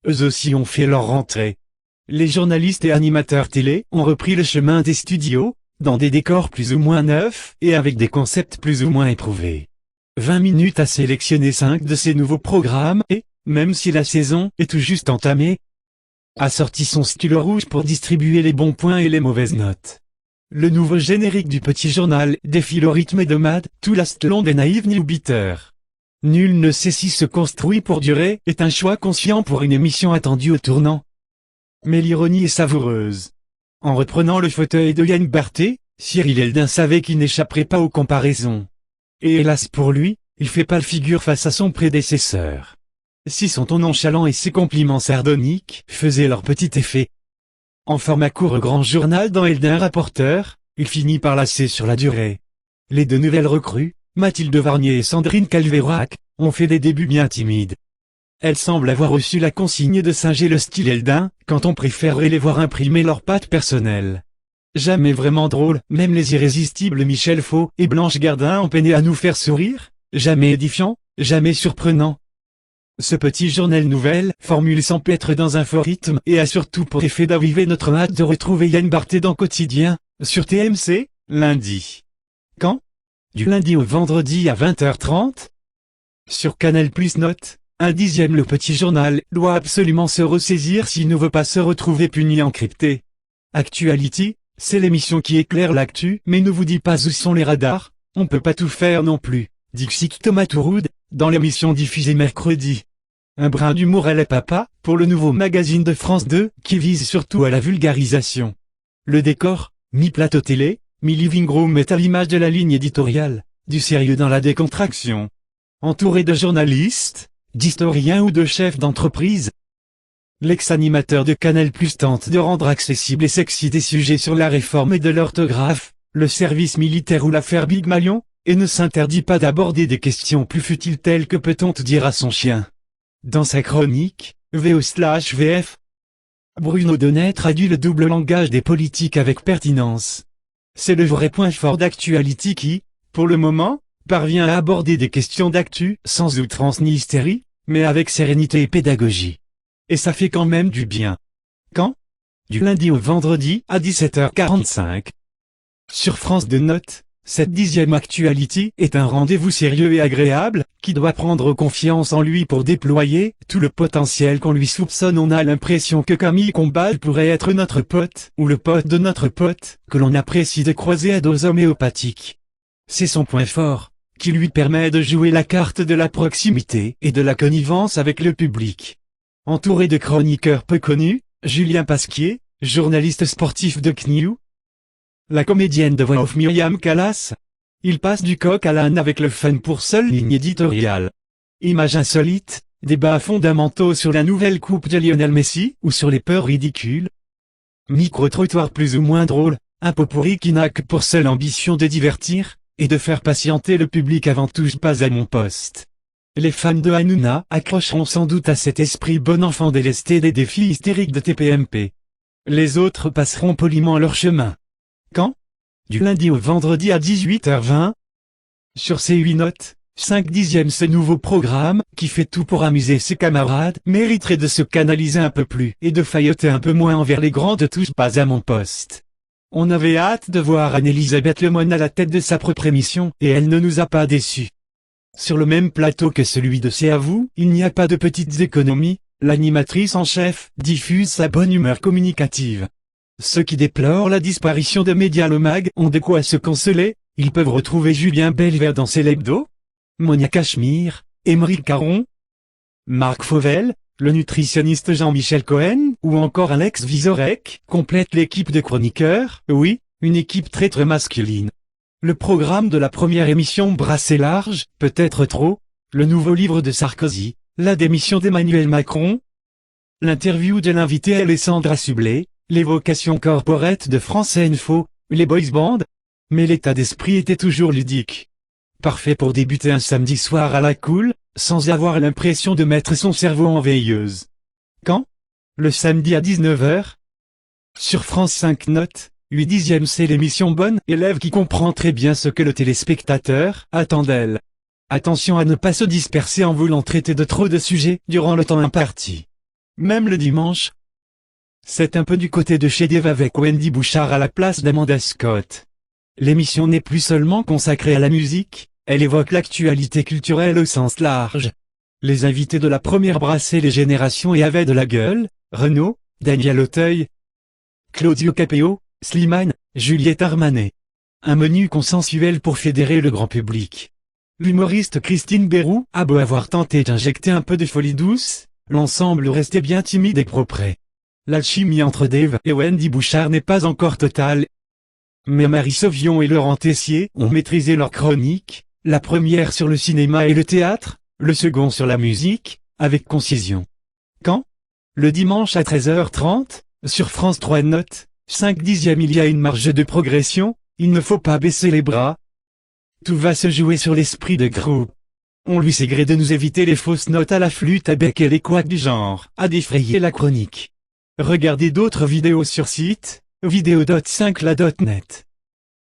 eux aussi ont fait leur rentrée. Les journalistes et animateurs télé ont repris le chemin des studios, dans des décors plus ou moins neufs et avec des concepts plus ou moins éprouvés. 20 minutes à sélectionner 5 de ces nouveaux programmes et, même si la saison est tout juste entamée, a sorti son stylo rouge pour distribuer les bons points et les mauvaises notes. Le nouveau générique du petit journal défile au rythme de Mad, tout l'astelon des naïfs Newbiters. Nul ne sait si se construit pour durer est un choix conscient pour une émission attendue au tournant. Mais l'ironie est savoureuse. En reprenant le fauteuil de Yann Barthé, Cyril Eldin savait qu'il n'échapperait pas aux comparaisons. Et hélas pour lui, il fait pas le figure face à son prédécesseur. Si son ton nonchalant et ses compliments sardoniques faisaient leur petit effet. En format court grand journal dans Eldin rapporteur, il finit par lasser sur la durée. Les deux nouvelles recrues, Mathilde Varnier et Sandrine Calvérac, ont fait des débuts bien timides. Elles semblent avoir reçu la consigne de singer le style Eldin, quand on préférerait les voir imprimer leurs pattes personnelles. Jamais vraiment drôle, même les irrésistibles Michel Faux et Blanche Gardin ont peiné à nous faire sourire, jamais édifiant, jamais surprenant. Ce petit journal nouvelle formule s'empêtre dans un fort rythme et a surtout pour effet d'aviver notre hâte de retrouver Yann Barthé dans Quotidien, sur TMC, lundi. Quand? Du lundi au vendredi à 20h30? Sur Canal+ Note, un dixième le petit journal doit absolument se ressaisir s'il ne veut pas se retrouver puni encrypté. Actuality, c'est l'émission qui éclaire l'actu mais ne vous dit pas où sont les radars, on peut pas tout faire non plus, dit Xic Thomas Touroud, dans l'émission diffusée mercredi. Un brin d'humour à la papa, pour le nouveau magazine de France 2, qui vise surtout à la vulgarisation. Le décor, mi-plateau télé, mi-living room est à l'image de la ligne éditoriale, du sérieux dans la décontraction. Entouré de journalistes, d'historiens ou de chefs d'entreprise, l'ex-animateur de Canal+ tente de rendre accessibles et sexy des sujets sur la réforme et de l'orthographe, le service militaire ou l'affaire Big Malion, et ne s'interdit pas d'aborder des questions plus futiles telles que peut-on te dire à son chien. Dans sa chronique, VO/VF, Bruno Donnet traduit le double langage des politiques avec pertinence. C'est le vrai point fort d'Actuality qui, pour le moment, parvient à aborder des questions d'actu sans outrance ni hystérie, mais avec sérénité et pédagogie. Et ça fait quand même du bien. Quand? Du lundi au vendredi à 17h45. Sur France 2 Note, cette dixième Actuality est un rendez-vous sérieux et agréable, qui doit prendre confiance en lui pour déployer tout le potentiel qu'on lui soupçonne. On a l'impression que Camille Combal pourrait être notre pote, ou le pote de notre pote, que l'on apprécie de croiser à dose homéopathique. C'est son point fort, qui lui permet de jouer la carte de la proximité et de la connivence avec le public. Entouré de chroniqueurs peu connus, Julien Pasquier, journaliste sportif de CNews, la comédienne de voix off Myriam Callas, il passe du coq à l'âne avec le fun pour seule ligne éditoriale. Images insolites, débats fondamentaux sur la nouvelle coupe de Lionel Messi ou sur les peurs ridicules. Micro-trottoir plus ou moins drôle, un pot-pourri qui n'a que pour seule ambition de divertir, et de faire patienter le public avant touche pas à mon poste. Les fans de Hanouna accrocheront sans doute à cet esprit bon enfant délesté des défis hystériques de TPMP. Les autres passeront poliment leur chemin. Quand? Du lundi au vendredi à 18h20. Sur C8 Note, 5 dixièmes ce nouveau programme, qui fait tout pour amuser ses camarades, mériterait de se canaliser un peu plus et de failloter un peu moins envers les grands de touche pas à mon poste. On avait hâte de voir Anne-Elisabeth Lemoine à la tête de sa propre émission, et elle ne nous a pas déçus. Sur le même plateau que celui de C'est à vous, il n'y a pas de petites économies, l'animatrice en chef diffuse sa bonne humeur communicative. Ceux qui déplorent la disparition de Média Le Mag ont de quoi se consoler, ils peuvent retrouver Julien Belvert dans C'est l'hebdo, Monia Cachemire, Émeric Caron, Marc Fauvel, le nutritionniste Jean-Michel Cohen, ou encore Alex Vizorek, complète l'équipe de chroniqueurs, oui, une équipe très masculine. Le programme de la première émission brassé large, peut-être trop, le nouveau livre de Sarkozy, la démission d'Emmanuel Macron, l'interview de l'invité Alessandra Sublet, l'évocation corporate de France Info, les boys bands, mais l'état d'esprit était toujours ludique. Parfait pour débuter un samedi soir à la cool, sans avoir l'impression de mettre son cerveau en veilleuse. Quand? Le samedi à 19h. Sur France 5 Note, 8 dixièmes c'est l'émission bonne élève qui comprend très bien ce que le téléspectateur attend d'elle. Attention à ne pas se disperser en voulant traiter de trop de sujets durant le temps imparti. même le dimanche. C'est un peu du côté de chez Dave avec Wendy Bouchard à la place d'Amanda Scott. L'émission n'est plus seulement consacrée à la musique, elle évoque l'actualité culturelle au sens large. Les invités de la première brassaient les générations et avaient de la gueule: Renaud, Daniel Auteuil, Claudio Capéo, Slimane, Juliette Armanet. Un menu consensuel pour fédérer le grand public. L'humoriste Christine Béroux a beau avoir tenté d'injecter un peu de folie douce, l'ensemble restait bien timide et propre. L'alchimie entre Dave et Wendy Bouchard n'est pas encore totale. Mais Marie Sauvion et Laurent Tessier ont maîtrisé leur chronique, la première sur le cinéma et le théâtre, le second sur la musique, avec concision. Quand? Le dimanche à 13h30, sur France 3 Note, 5/10, il y a une marge de progression, il ne faut pas baisser les bras. Tout va se jouer sur l'esprit de groupe. On lui sait gré de nous éviter les fausses notes à la flûte à bec et les couacs du genre, à défrayer la chronique. Regardez d'autres vidéos sur site, vidéo.5la.net.